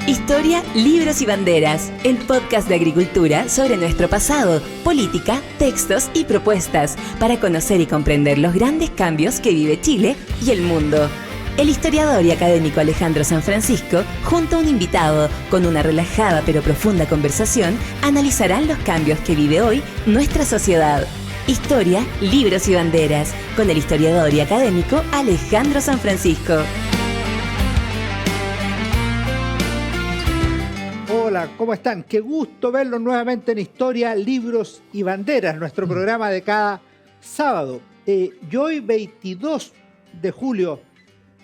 Historia, libros y banderas, el podcast de agricultura sobre nuestro pasado, política, textos y propuestas para conocer y comprender los grandes cambios que vive Chile y el mundo. El historiador y académico Alejandro San Francisco, junto a un invitado, con una relajada pero profunda conversación, analizarán los cambios que vive hoy nuestra sociedad. Historia, libros y banderas, con el historiador y académico Alejandro San Francisco. Hola, ¿cómo están? Qué gusto verlos nuevamente en Historia, Libros y Banderas, nuestro programa de cada sábado. Y hoy, 22 de julio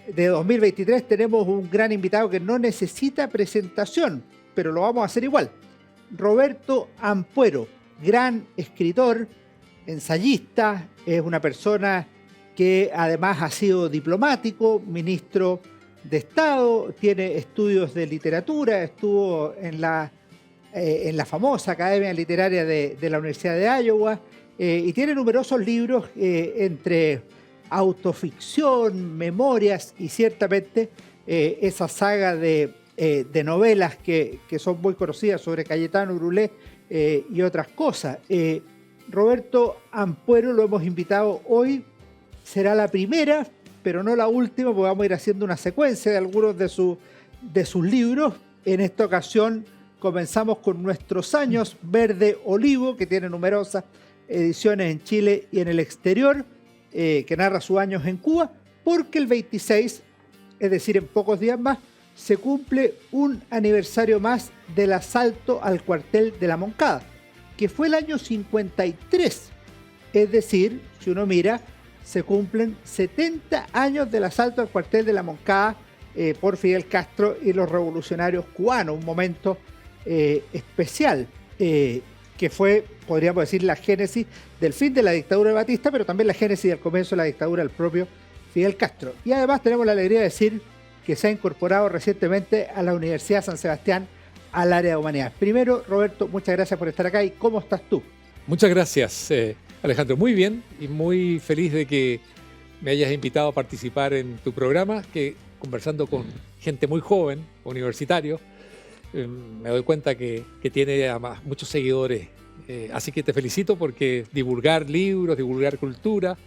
de 2023, tenemos un gran invitado que no necesita presentación, pero lo vamos a hacer igual. Roberto Ampuero, gran escritor, ensayista, es una persona que además ha sido diplomático, ministro de Estado, tiene estudios de literatura, estuvo en la famosa Academia Literaria de la Universidad de Iowa y tiene numerosos libros entre autoficción, memorias y ciertamente esa saga de novelas que son muy conocidas sobre Cayetano Brulé y otras cosas. Roberto Ampuero lo hemos invitado hoy, será la primera, pero no la última, porque vamos a ir haciendo una secuencia de algunos de sus libros. En esta ocasión comenzamos con Nuestros Años Verde Olivo, que tiene numerosas ediciones en Chile y en el exterior, que narra sus años en Cuba, porque el 26, es decir, en pocos días más, se cumple un aniversario más del asalto al cuartel de la Moncada, que fue el año 53. Es decir, si uno mira, se cumplen 70 años del asalto al cuartel de la Moncada por Fidel Castro y los revolucionarios cubanos, un momento especial que fue, podríamos decir, la génesis del fin de la dictadura de Batista, pero también la génesis del comienzo de la dictadura del propio Fidel Castro. Y además tenemos la alegría de decir que se ha incorporado recientemente a la Universidad San Sebastián al área de humanidades. Primero, Roberto, muchas gracias por estar acá. ¿Y cómo estás tú? Muchas gracias, Alejandro. Muy bien y muy feliz de que me hayas invitado a participar en tu programa, que conversando con gente muy joven, universitario, me doy cuenta que tiene además muchos seguidores. Así que te felicito porque divulgar libros, divulgar cultura,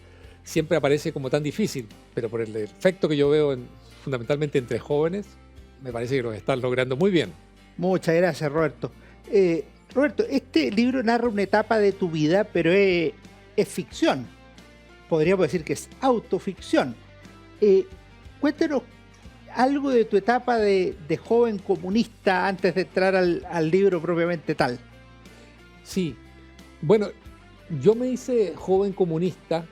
siempre aparece como tan difícil, pero por el efecto que yo veo fundamentalmente entre jóvenes, me parece que lo estás logrando muy bien. Muchas gracias, Roberto. Roberto, este libro narra una etapa de tu vida, pero es ficción. Podríamos decir que es autoficción. Cuéntanos algo de tu etapa de joven comunista antes de entrar al libro propiamente tal. Sí, bueno, yo me hice joven comunista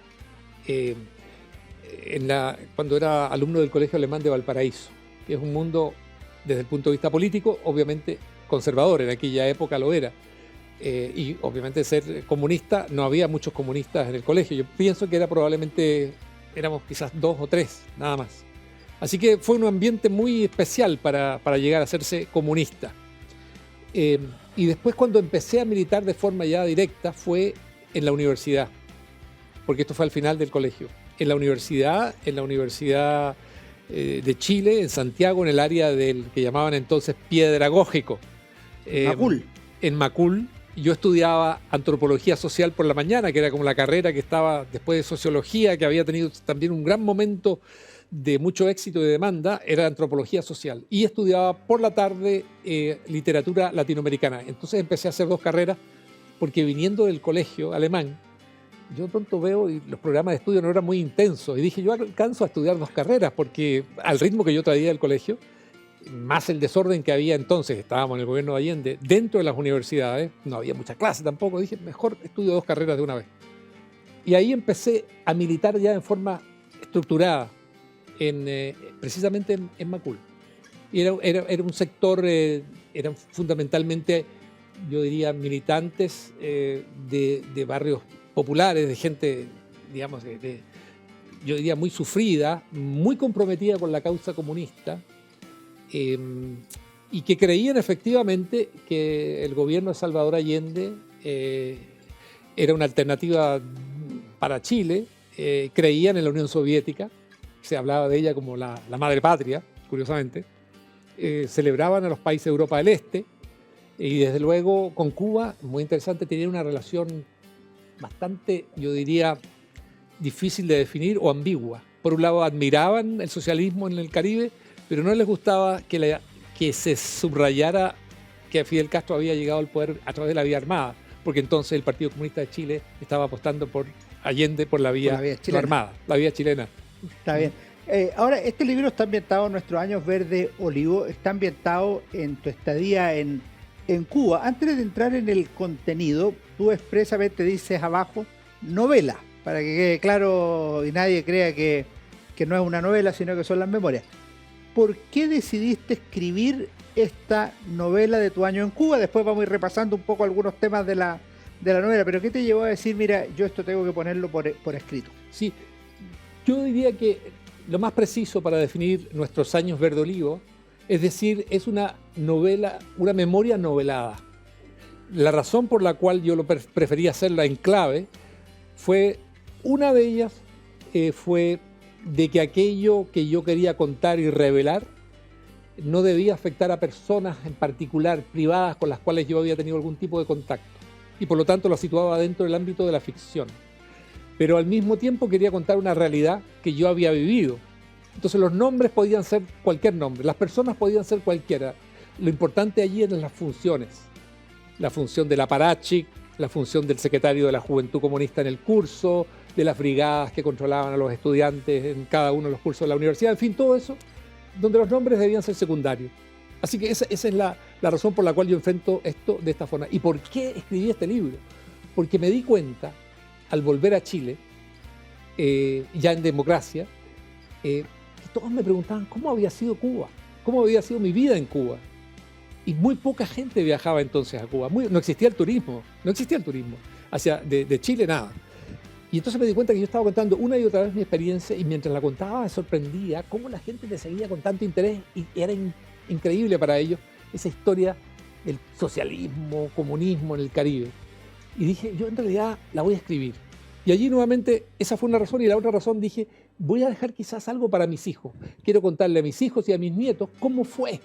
cuando era alumno del Colegio Alemán de Valparaíso, que es un mundo, desde el punto de vista político, obviamente conservador, en aquella época lo era. Y obviamente ser comunista, no había muchos comunistas en el colegio. Yo pienso que éramos quizás 2 o 3, nada más. Así que fue un ambiente muy especial para llegar a hacerse comunista. Y después, cuando empecé a militar de forma ya directa, fue en la universidad, porque esto fue al final del colegio. En la universidad de Chile, en Santiago, en el área del que llamaban entonces Piedragógico. Macul. En Macul. Yo estudiaba antropología social por la mañana, que era como la carrera que estaba después de sociología, que había tenido también un gran momento de mucho éxito y de demanda, era antropología social. Y estudiaba por la tarde literatura latinoamericana. Entonces empecé a hacer 2 carreras, porque viniendo del colegio alemán, yo de pronto veo y los programas de estudio no eran muy intensos. Y dije, yo alcanzo a estudiar 2 carreras, porque al ritmo que yo traía del colegio, más el desorden que había entonces, estábamos en el gobierno de Allende, dentro de las universidades, no había mucha clase tampoco, dije, mejor estudio 2 carreras de una vez. Y ahí empecé a militar ya en forma estructurada, precisamente en Macul. Y era un sector, eran fundamentalmente, yo diría, militantes de barrios populares, de gente, digamos, yo diría muy sufrida, muy comprometida con la causa comunista, y que creían efectivamente que el gobierno de Salvador Allende era una alternativa para Chile, creían en la Unión Soviética, se hablaba de ella como la madre patria, curiosamente, celebraban a los países de Europa del Este, y desde luego con Cuba, muy interesante, tenían una relación bastante, yo diría, difícil de definir o ambigua. Por un lado, admiraban el socialismo en el Caribe, pero no les gustaba que se subrayara que Fidel Castro había llegado al poder a través de la vía armada, porque entonces el Partido Comunista de Chile estaba apostando por Allende por la vía no armada, la vía chilena. Está bien. Ahora, este libro está ambientado en nuestros años verde olivo, está ambientado en tu estadía en Cuba. Antes de entrar en el contenido, tú expresamente dices abajo, novela, para que quede claro y nadie crea que no es una novela, sino que son las memorias. ¿Por qué decidiste escribir esta novela de tu año en Cuba? Después vamos a ir repasando un poco algunos temas de la novela, pero ¿qué te llevó a decir, mira, yo esto tengo que ponerlo por escrito? Sí, yo diría que lo más preciso para definir nuestros años verde olivo, es decir, es una novela, una memoria novelada. La razón por la cual yo preferí hacerla en clave fue, una de ellas fue de que aquello que yo quería contar y revelar no debía afectar a personas en particular, privadas, con las cuales yo había tenido algún tipo de contacto. Y por lo tanto lo situaba dentro del ámbito de la ficción. Pero al mismo tiempo quería contar una realidad que yo había vivido. Entonces los nombres podían ser cualquier nombre, las personas podían ser cualquiera. Lo importante allí eran las funciones. La función del aparachic, la función del secretario de la Juventud Comunista en el curso, de las brigadas que controlaban a los estudiantes en cada uno de los cursos de la universidad, en fin, todo eso, donde los nombres debían ser secundarios. Así que esa es la razón por la cual yo enfrento esto de esta forma. ¿Y por qué escribí este libro? Porque me di cuenta, al volver a Chile, ya en democracia, que todos me preguntaban cómo había sido Cuba, cómo había sido mi vida en Cuba. Y muy poca gente viajaba entonces a Cuba. No existía el turismo, de Chile nada. Y entonces me di cuenta que yo estaba contando una y otra vez mi experiencia, y mientras la contaba me sorprendía cómo la gente me seguía con tanto interés, y era increíble para ellos esa historia del socialismo, comunismo en el Caribe. Y dije, yo en realidad la voy a escribir. Y allí nuevamente, esa fue una razón, y la otra razón dije, voy a dejar quizás algo para mis hijos. Quiero contarle a mis hijos y a mis nietos cómo fue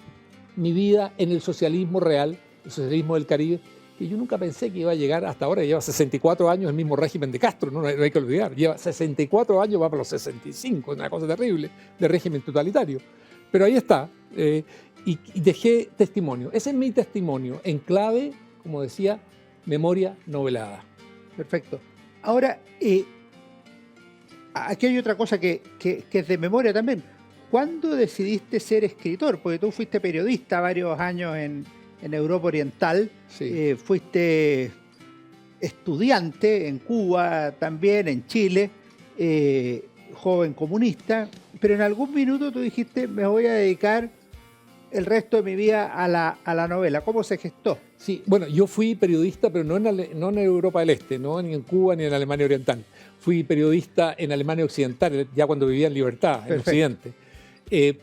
mi vida en el socialismo real, el socialismo del Caribe, que yo nunca pensé que iba a llegar hasta ahora. Lleva 64 años el mismo régimen de Castro, no hay que olvidar. Lleva 64 años, va para los 65, una cosa terrible, de régimen totalitario. Pero ahí está, y dejé testimonio. Ese es mi testimonio, en clave, como decía, memoria novelada. Perfecto. Ahora, aquí hay otra cosa que es de memoria también. ¿Cuándo decidiste ser escritor? Porque tú fuiste periodista varios años en Europa Oriental, sí. Fuiste estudiante en Cuba también, en Chile, joven comunista, pero en algún minuto tú dijiste, me voy a dedicar el resto de mi vida a la novela. ¿Cómo se gestó? Sí, bueno, yo fui periodista, pero no en Europa del Este, no ni en Cuba ni en Alemania Oriental. Fui periodista en Alemania Occidental, ya cuando vivía en libertad, en Occidente.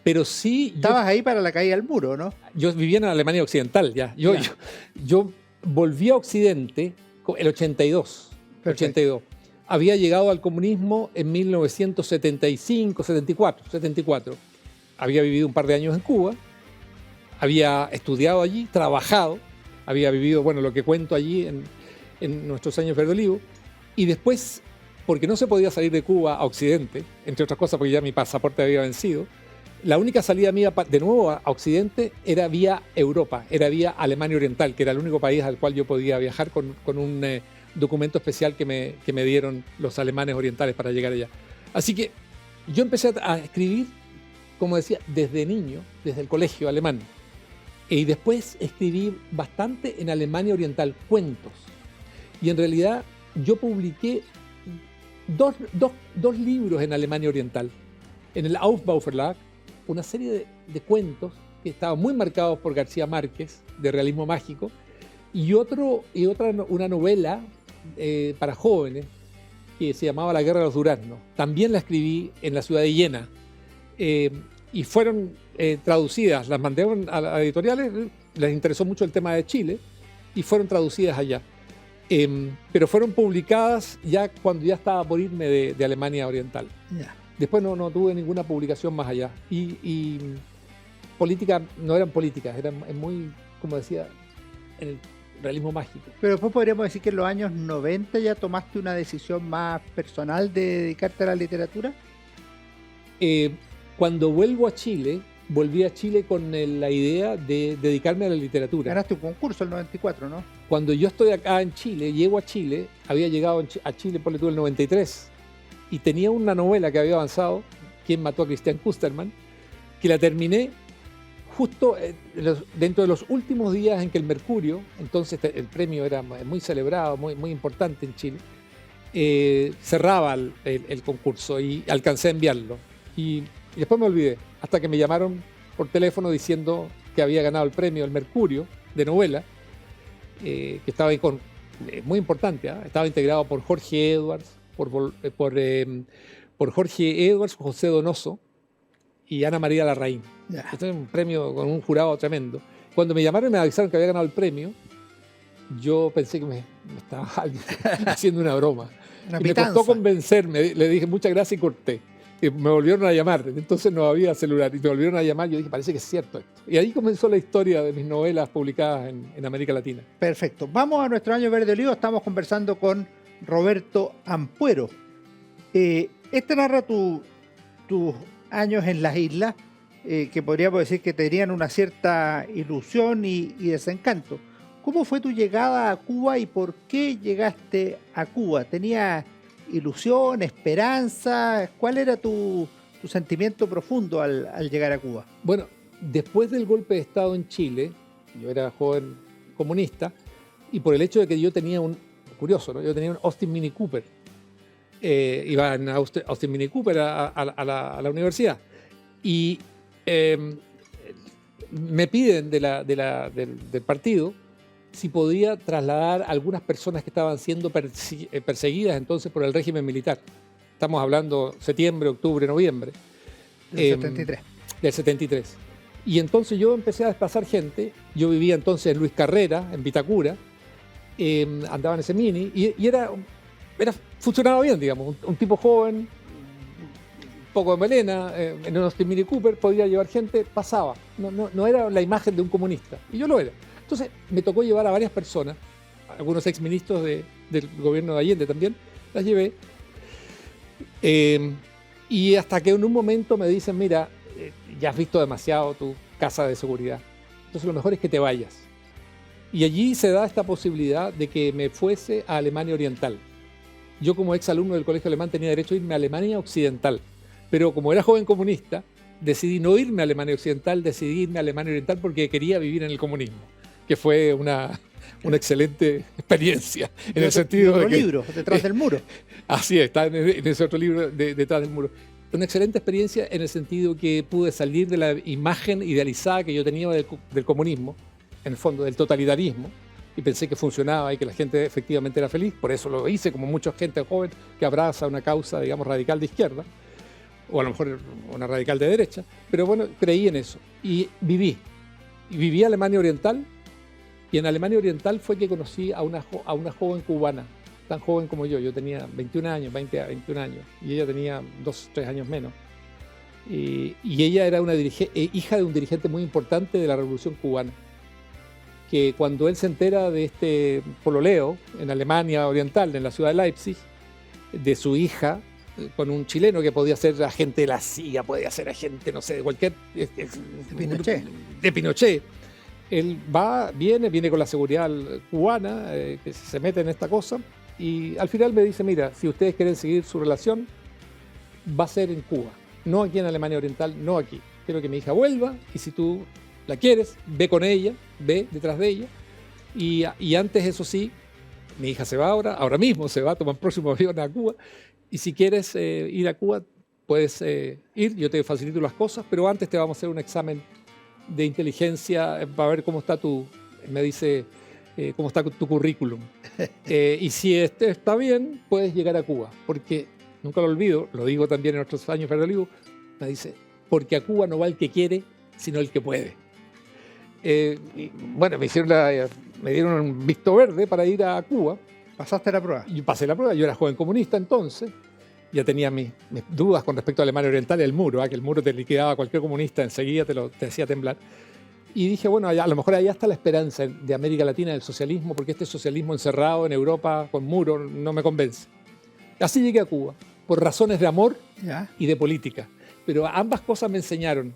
Pero sí... Estabas ahí para la caída del muro, ¿no? Yo vivía en Alemania Occidental, ya. Yo volví a Occidente el 82. 82. Había llegado al comunismo en 1974. Había vivido un par de años en Cuba. Había estudiado allí, trabajado. Había vivido, bueno, lo que cuento allí en nuestros años verde olivo. Y después, porque no se podía salir de Cuba a Occidente, entre otras cosas porque ya mi pasaporte había vencido, la única salida mía de nuevo a Occidente era vía Europa, era vía Alemania Oriental, que era el único país al cual yo podía viajar con un documento especial que me dieron los alemanes orientales para llegar allá. Así que yo empecé a escribir, como decía, desde niño, desde el colegio alemán. Y después escribí bastante en Alemania Oriental, cuentos. Y en realidad yo publiqué dos libros en Alemania Oriental. En el Aufbau Verlag, una serie de cuentos que estaban muy marcados por García Márquez, de realismo mágico, y una novela para jóvenes que se llamaba La Guerra de los Duraznos. También la escribí en la ciudad de Jena, y fueron traducidas, las mandé a editoriales, les interesó mucho el tema de Chile, y fueron traducidas allá. Pero fueron publicadas ya cuando ya estaba por irme de Alemania Oriental. Yeah. Después no tuve ninguna publicación más allá. Y políticas no eran políticas, eran muy, como decía, en el realismo mágico. Pero después podríamos decir que en los años 90 ya tomaste una decisión más personal de dedicarte a la literatura. Cuando vuelvo a Chile, volví a Chile con la idea de dedicarme a la literatura. Ganaste un concurso el 94, ¿no? Cuando yo estoy acá en Chile, llego a Chile, había llegado a Chile, ponle tú, el 93, y tenía una novela que había avanzado, ¿Quién mató a Christian Kusterman?, que la terminé justo dentro de los últimos días en que el Mercurio, entonces el premio era muy celebrado, muy importante en Chile, cerraba el concurso y alcancé a enviarlo. Y después me olvidé, hasta que me llamaron por teléfono diciendo que había ganado el premio El Mercurio de novela, que estaba muy importante, ¿eh? Estaba integrado por Jorge Edwards, por Jorge Edwards, José Donoso y Ana María Larraín. Ya. Este es un premio con un jurado tremendo. Cuando me llamaron y me avisaron que había ganado el premio, yo pensé que me estaba alguien haciendo una broma. Una Y me pitanza. costó convencerme, le dije muchas gracias y corté. Y me volvieron a llamar, entonces no había celular, y me volvieron a llamar, yo dije, parece que es cierto esto. Y ahí comenzó la historia de mis novelas publicadas en América Latina. Perfecto. Vamos a nuestro año verde olivo. Estamos conversando con Roberto Ampuero. Este narra tus años en las islas, que podríamos decir que tenían una cierta ilusión y desencanto. ¿Cómo fue tu llegada a Cuba y por qué llegaste a Cuba? ¿Tenías ilusión, esperanza? ¿Cuál era tu sentimiento profundo al llegar a Cuba? Bueno, después del golpe de Estado en Chile, yo era joven comunista, y por el hecho de que yo tenía curioso, ¿no? Yo tenía un Austin Mini Cooper. Iba en Austin Mini Cooper a la universidad. Y me piden del partido si podía trasladar a algunas personas que estaban siendo perseguidas entonces por el régimen militar. Estamos hablando septiembre, octubre, noviembre. Del 73. Del 73. Y entonces yo empecé a desplazar gente. Yo vivía entonces en Luis Carrera, en Vitacura. Andaba en ese mini y funcionaba bien, digamos. Un tipo joven, un poco de melena, en un Austin Mini Cooper, podía llevar gente, pasaba. No era la imagen de un comunista. Y yo lo era. Entonces me tocó llevar a varias personas, algunos exministros del gobierno de Allende también, las llevé. Y hasta que en un momento me dicen, mira, ya has visto demasiado tu casa de seguridad, entonces lo mejor es que te vayas. Y allí se da esta posibilidad de que me fuese a Alemania Oriental. Yo como exalumno del colegio alemán tenía derecho a irme a Alemania Occidental, pero como era joven comunista, decidí no irme a Alemania Occidental, decidí irme a Alemania Oriental porque quería vivir en el comunismo, que fue una excelente experiencia, en el sentido de que... libro, Detrás del muro. Así es, está en ese otro libro, Detrás del muro. Una excelente experiencia en el sentido que pude salir de la imagen idealizada que yo tenía del comunismo, en el fondo del totalitarismo, y pensé que funcionaba y que la gente efectivamente era feliz. Por eso lo hice, como mucha gente joven que abraza una causa, digamos, radical de izquierda, o a lo mejor una radical de derecha, pero bueno, creí en eso y viví. Y viví Alemania Oriental, y en Alemania Oriental fue que conocí a una joven cubana, tan joven como yo. Yo tenía 21 años, 20 a 21 años, y ella tenía 2, 3 años menos. Y ella era hija de un dirigente muy importante de la Revolución Cubana, que cuando él se entera de este pololeo en Alemania Oriental, en la ciudad de Leipzig, de su hija, con un chileno que podía ser agente de la CIA, podía ser agente, no sé, de cualquier... De Pinochet. De Pinochet. Él viene con la seguridad cubana, que se mete en esta cosa, y al final me dice, mira, si ustedes quieren seguir su relación, va a ser en Cuba, no aquí en Alemania Oriental, no aquí. Quiero que mi hija vuelva, y si tú la quieres, ve con ella, ve detrás de ella, y antes, eso sí, mi hija se va ahora mismo se va a tomar el próximo avión a Cuba, y si quieres ir a Cuba, puedes ir, yo te facilito las cosas, pero antes te vamos a hacer un examen de inteligencia para ver cómo está me dice, cómo está tu currículum. Y si está bien, puedes llegar a Cuba, porque, nunca lo olvido, lo digo también en otros años verde olivo, me dice, porque a Cuba no va el que quiere, sino el que puede. Y, bueno, me dieron un visto verde para ir a Cuba. ¿Pasaste la prueba? Yo pasé la prueba, yo era joven comunista entonces, ya tenía mis dudas con respecto a Alemania Oriental y el muro, que el muro te liquidaba a cualquier comunista, enseguida te hacía temblar. Y dije, bueno, a lo mejor allá está la esperanza de América Latina del socialismo, porque este socialismo encerrado en Europa con muro no me convence. Así llegué a Cuba, por razones de amor y de política. Pero ambas cosas me enseñaron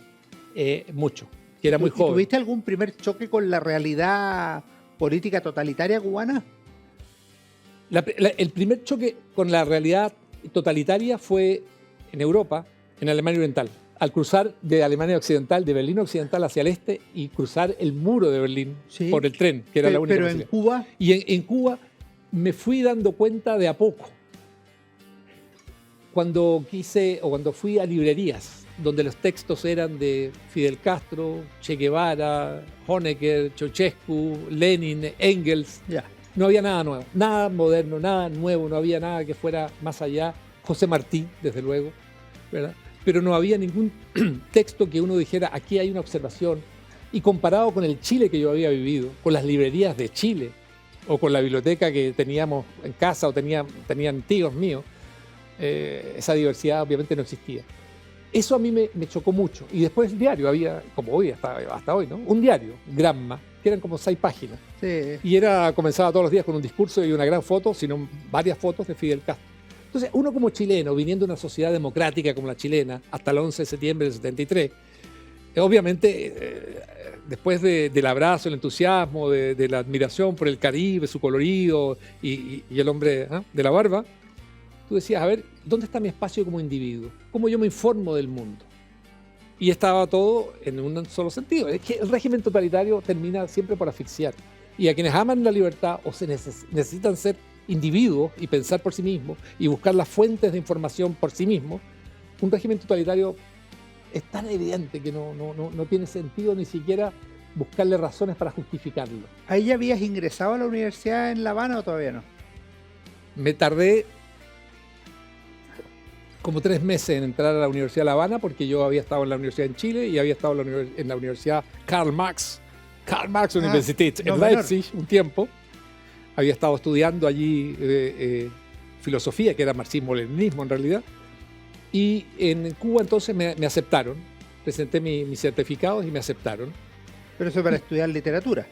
mucho, que era muy joven. ¿Tuviste algún primer choque con la realidad política totalitaria cubana? El primer choque con la realidad totalitaria fue en Europa, en Alemania Oriental. Al cruzar de Alemania Occidental, de Berlín Occidental hacia el este y cruzar el muro de Berlín por el tren, que era la única posibilidad. Pero en Cuba... Y en Cuba me fui dando cuenta de a poco. Cuando fui a librerías, donde los textos eran de Fidel Castro, Che Guevara, Honecker, Ceausescu, Lenin, Engels, no había nada nuevo, nada moderno, nada nuevo, no había nada que fuera más allá. José Martí, desde luego, ¿verdad? Pero no había ningún texto que uno dijera, aquí hay una observación. Y comparado con el Chile que yo había vivido, con las librerías de Chile, o con la biblioteca que teníamos en casa, o tenían tíos míos, esa diversidad obviamente no existía. Eso a mí me chocó mucho. Y después el diario, había, como hoy, hasta hoy, ¿no? Un diario, Gramma, que eran como 6 páginas. Sí. Y comenzaba todos los días con un discurso y una gran foto, sino varias fotos de Fidel Castro. Entonces, uno como chileno, viniendo de una sociedad democrática como la chilena, hasta el 11 de septiembre del 73, obviamente, después del abrazo, el entusiasmo, de la admiración por el Caribe, su colorido y el hombre de la barba, tú decías, a ver, ¿dónde está mi espacio como individuo? ¿Cómo yo me informo del mundo? Y estaba todo en un solo sentido. Es que el régimen totalitario termina siempre por asfixiar. Y a quienes aman la libertad o necesitan ser individuos y pensar por sí mismos y buscar las fuentes de información por sí mismos, un régimen totalitario es tan evidente que no tiene sentido ni siquiera buscarle razones para justificarlo. ¿Ahí ya habías ingresado a la universidad en La Habana o todavía no? Me tardé como 3 meses en entrar a la Universidad de La Habana, porque yo había estado en la universidad en Chile y había estado en la Universidad Karl Marx Universität en Leipzig un tiempo. Había estado estudiando allí filosofía, que era marxismo-leninismo en realidad. Y en Cuba entonces me aceptaron. Presenté mis certificados y me aceptaron. ¿Pero eso para estudiar literatura?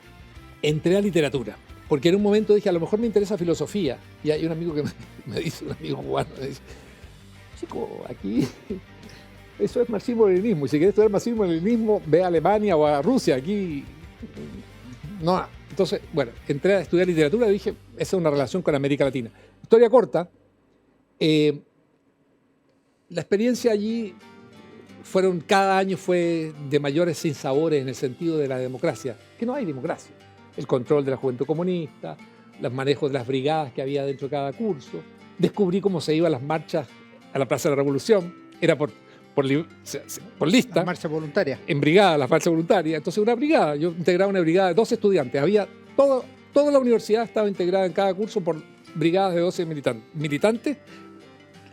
Entré a literatura, porque en un momento dije, a lo mejor me interesa filosofía. Y hay un amigo que me dice, un amigo cubano, me dice, chico, aquí eso es marxismo-leninismo. Y si quieres estudiar marxismo-leninismo, ve a Alemania o a Rusia. Aquí no. Entonces, bueno, entré a estudiar literatura y dije, esa es una relación con América Latina. Historia corta, la experiencia allí cada año fue de mayores sinsabores en el sentido de la democracia, que no hay democracia. El control de la juventud comunista, los manejos de las brigadas que había dentro de cada curso. Descubrí cómo se iban las marchas a la Plaza de la Revolución, era por lista. La marcha voluntaria. En brigada, la marcha voluntaria. Entonces una brigada, yo integraba una brigada de 12 estudiantes. Toda la universidad estaba integrada en cada curso por brigadas de 12 militantes,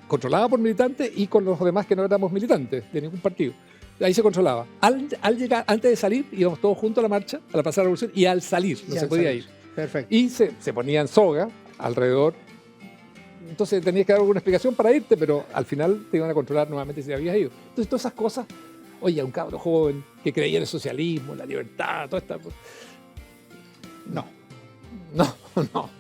controlada por militantes y con los demás que no éramos militantes de ningún partido. Ahí se controlaba. Al llegar, antes de salir, íbamos todos juntos a la marcha, a la Plaza de la Revolución, y al salir, no se podía ir. Perfecto. Y se ponían soga alrededor. Entonces tenías que dar alguna explicación para irte, pero al final te iban a controlar nuevamente si habías ido. Entonces todas esas cosas, oye, un cabro joven que creía en el socialismo, en la libertad, toda esta cosa. No. No.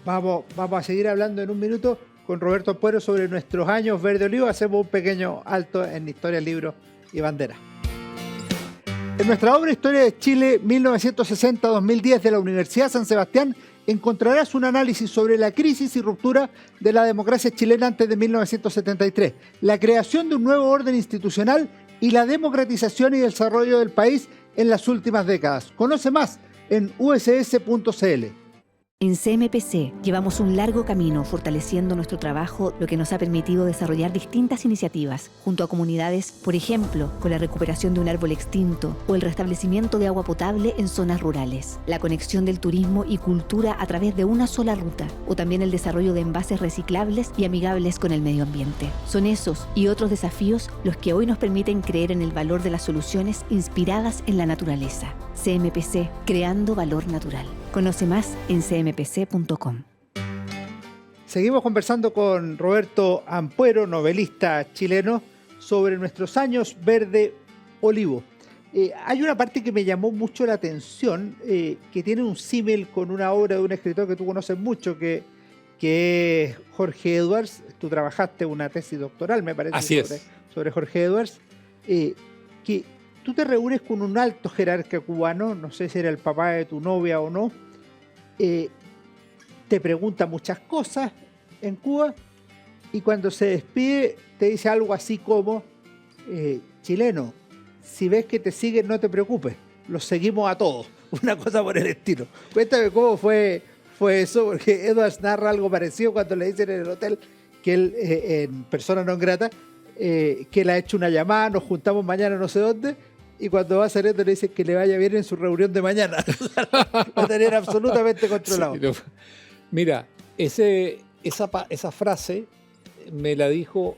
Vamos a seguir hablando en un minuto con Roberto Puero sobre nuestros años verde olivo. Hacemos un pequeño alto en Historia, Libros y Banderas. En nuestra obra Historia de Chile 1960-2010 de la Universidad San Sebastián encontrarás un análisis sobre la crisis y ruptura de la democracia chilena antes de 1973, la creación de un nuevo orden institucional y la democratización y desarrollo del país en las últimas décadas. Conoce más en uss.cl. En CMPC llevamos un largo camino fortaleciendo nuestro trabajo, lo que nos ha permitido desarrollar distintas iniciativas junto a comunidades, por ejemplo, con la recuperación de un árbol extinto o el restablecimiento de agua potable en zonas rurales, la conexión del turismo y cultura a través de una sola ruta, o también el desarrollo de envases reciclables y amigables con el medio ambiente. Son esos y otros desafíos los que hoy nos permiten creer en el valor de las soluciones inspiradas en la naturaleza. CMPC, creando valor natural. Conoce más en cmpc.com. Seguimos conversando con Roberto Ampuero, novelista chileno, sobre nuestros años verde olivo. Hay una parte que me llamó mucho la atención, que tiene un símil con una obra de un escritor que tú conoces mucho, que es Jorge Edwards. Tú trabajaste una tesis doctoral, me parece, sobre Jorge Edwards, que tú te reúnes con un alto jerarca cubano, no sé si era el papá de tu novia o no, te pregunta muchas cosas en Cuba y cuando se despide te dice algo así como, chileno, si ves que te siguen no te preocupes, los seguimos a todos, una cosa por el estilo. Cuéntame cómo fue eso, porque Edwards narra algo parecido cuando le dicen en el hotel que él, en persona no grata, que él ha hecho una llamada, nos juntamos mañana no sé dónde, y cuando va saliendo le dice que le vaya bien en su reunión de mañana. Lo tenían absolutamente controlado. Sí, no. Mira, esa frase me la dijo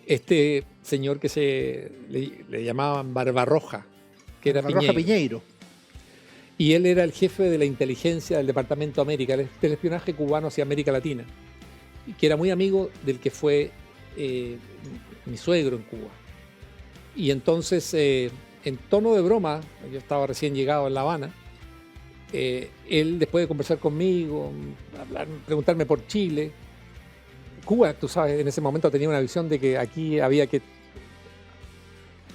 este señor que le llamaban Barbarroja, que era Piñeiro. Y él era el jefe de la inteligencia del Departamento América, del espionaje cubano hacia América Latina, y que era muy amigo del que fue mi suegro en Cuba. Y entonces, en tono de broma, yo estaba recién llegado en La Habana, él, después de conversar conmigo, preguntarme por Chile, Cuba, tú sabes, en ese momento tenía una visión de que aquí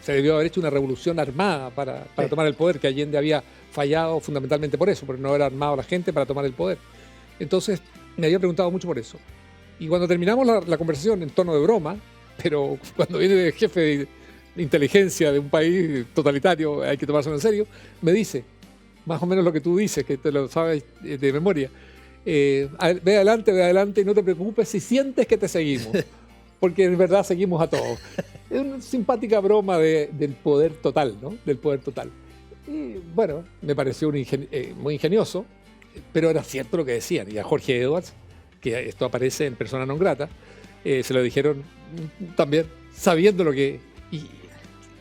se debió haber hecho una revolución armada para tomar el poder, que Allende había fallado fundamentalmente por eso, por no haber armado a la gente para tomar el poder. Entonces me había preguntado mucho por eso. Y cuando terminamos la conversación en tono de broma, pero cuando viene el jefe de inteligencia de un país totalitario, hay que tomárselo en serio, me dice, más o menos lo que tú dices, que te lo sabes de memoria, ve adelante y no te preocupes si sientes que te seguimos, porque en verdad seguimos a todos. Es una simpática broma del poder total, ¿no? Del poder total. Y bueno, me pareció muy ingenioso, pero era cierto lo que decían. Y a Jorge Edwards, que esto aparece en Persona Non Grata, se lo dijeron también sabiendo lo que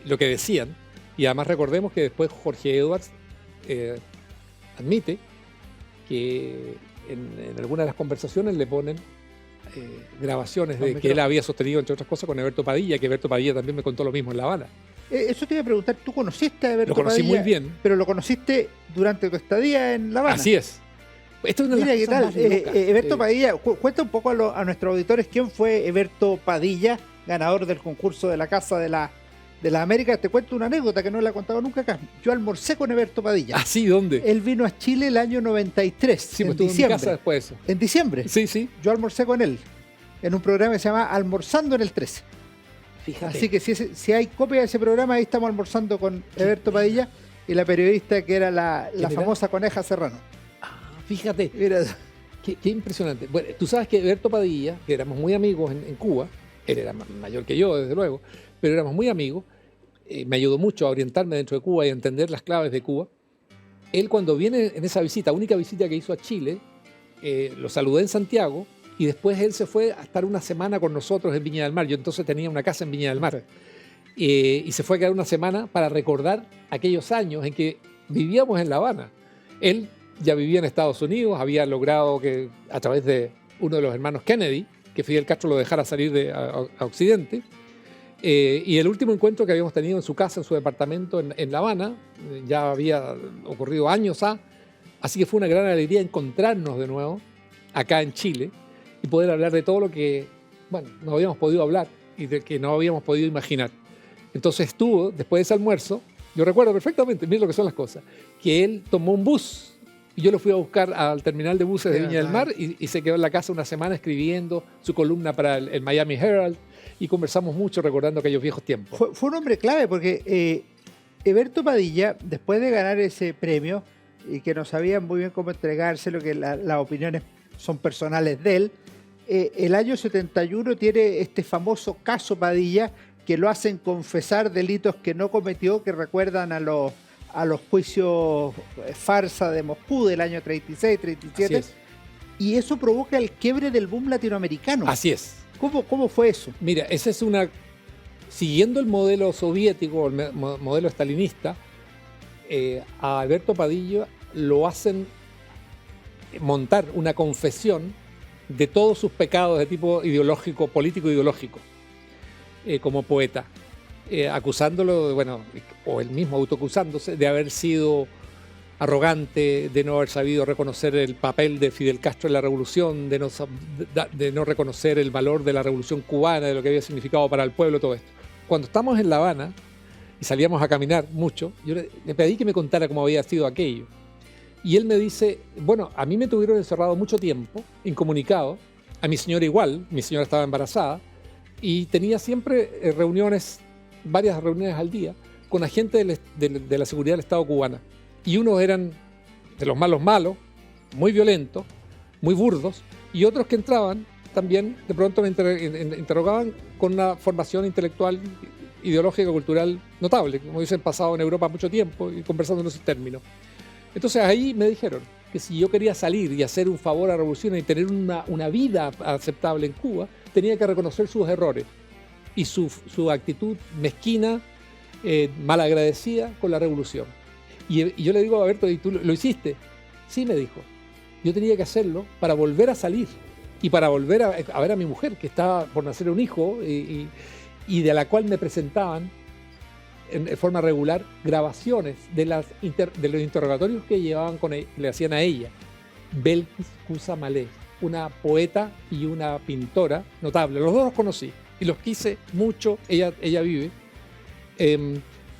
decían. Y además recordemos que después Jorge Edwards admite que en algunas de las conversaciones le ponen grabaciones de que él había sostenido, entre otras cosas, con Eberto Padilla, que Eberto Padilla también me contó lo mismo en La Habana. Eso te iba a preguntar, ¿tú conociste a Eberto Padilla? Lo conocí muy bien. Pero lo conociste durante tu estadía en La Habana. Así es. Esto es una Mira, de ¿qué las tal? cosas más locas. Eberto Padilla, cuenta un poco a nuestros auditores quién fue Eberto Padilla, ganador del concurso de la Casa de las Américas. Te cuento una anécdota que no la he contado nunca acá. Yo almorcé con Eberto Padilla. ¿Ah, sí? ¿Dónde? Él vino a Chile el año 93, Sí, pues en estuvo en mi diciembre. casa después de eso. ¿En diciembre? Sí, sí. Yo almorcé con él en un programa que se llama Almorzando en el 13. Fíjate. Así que si hay copia de ese programa, ahí estamos almorzando con Eberto Padilla y la periodista que era la famosa Coneja Serrano. Fíjate. Mira. Qué impresionante. Bueno, tú sabes que Eberto Padilla, que éramos muy amigos en Cuba, él era mayor que yo, desde luego, pero éramos muy amigos, me ayudó mucho a orientarme dentro de Cuba y a entender las claves de Cuba. Él, cuando viene en esa visita, única visita que hizo a Chile, lo saludé en Santiago y después él se fue a estar una semana con nosotros en Viña del Mar. Yo entonces tenía una casa en Viña del Mar. Y se fue a quedar una semana para recordar aquellos años en que vivíamos en La Habana. Él ya vivía en Estados Unidos, había logrado que a través de uno de los hermanos Kennedy, que Fidel Castro lo dejara salir a Occidente, y el último encuentro que habíamos tenido en su casa, en su departamento en La Habana, ya había ocurrido años así que fue una gran alegría encontrarnos de nuevo acá en Chile y poder hablar de todo lo que, bueno, no habíamos podido hablar y de que no habíamos podido imaginar. Entonces estuvo, después de ese almuerzo, yo recuerdo perfectamente, mira lo que son las cosas, que él tomó un bus y yo lo fui a buscar al terminal de buses de Viña del Mar y se quedó en la casa una semana escribiendo su columna para el Miami Herald y conversamos mucho recordando aquellos viejos tiempos. Fue un hombre clave porque Eberto Padilla, después de ganar ese premio y que no sabían muy bien cómo entregárselo, que las opiniones son personales de él, el año 71 tiene este famoso caso Padilla que lo hacen confesar delitos que no cometió, que recuerdan a los juicios farsa de Moscú del año 36, 37, y eso provoca el quiebre del boom latinoamericano. Así es. ¿Cómo fue eso? Mira, esa es siguiendo el modelo soviético, el modelo stalinista, a Eberto Padilla lo hacen montar una confesión de todos sus pecados de tipo ideológico, político-ideológico, como poeta, acusándolo, o él mismo autoacusándose de haber sido arrogante, de no haber sabido reconocer el papel de Fidel Castro en la revolución, de no reconocer el valor de la revolución cubana, de lo que había significado para el pueblo, todo esto. Cuando estamos en La Habana y salíamos a caminar mucho, yo le pedí que me contara cómo había sido aquello. Y él me dice, a mí me tuvieron encerrado mucho tiempo, incomunicado, a mi señora igual, mi señora estaba embarazada, y tenía siempre varias reuniones al día, con agentes de la seguridad del Estado cubana. Y unos eran de los malos, muy violentos, muy burdos, y otros que entraban también, de pronto me interrogaban con una formación intelectual, ideológica, cultural notable, como dicen, pasado en Europa mucho tiempo y conversando en esos términos. Entonces ahí me dijeron que si yo quería salir y hacer un favor a la revolución y tener una vida aceptable en Cuba, tenía que reconocer sus errores y su actitud mezquina, malagradecida con la revolución. Y yo le digo, Alberto, ¿y tú lo hiciste? Sí, me dijo. Yo tenía que hacerlo para volver a salir y para volver a ver a mi mujer, que estaba por nacer un hijo y de la cual me presentaban en forma regular grabaciones de los interrogatorios que le hacían a ella. Belkis Cousa Malé, una poeta y una pintora notable. Los dos los conocí y los quise mucho. Ella vive.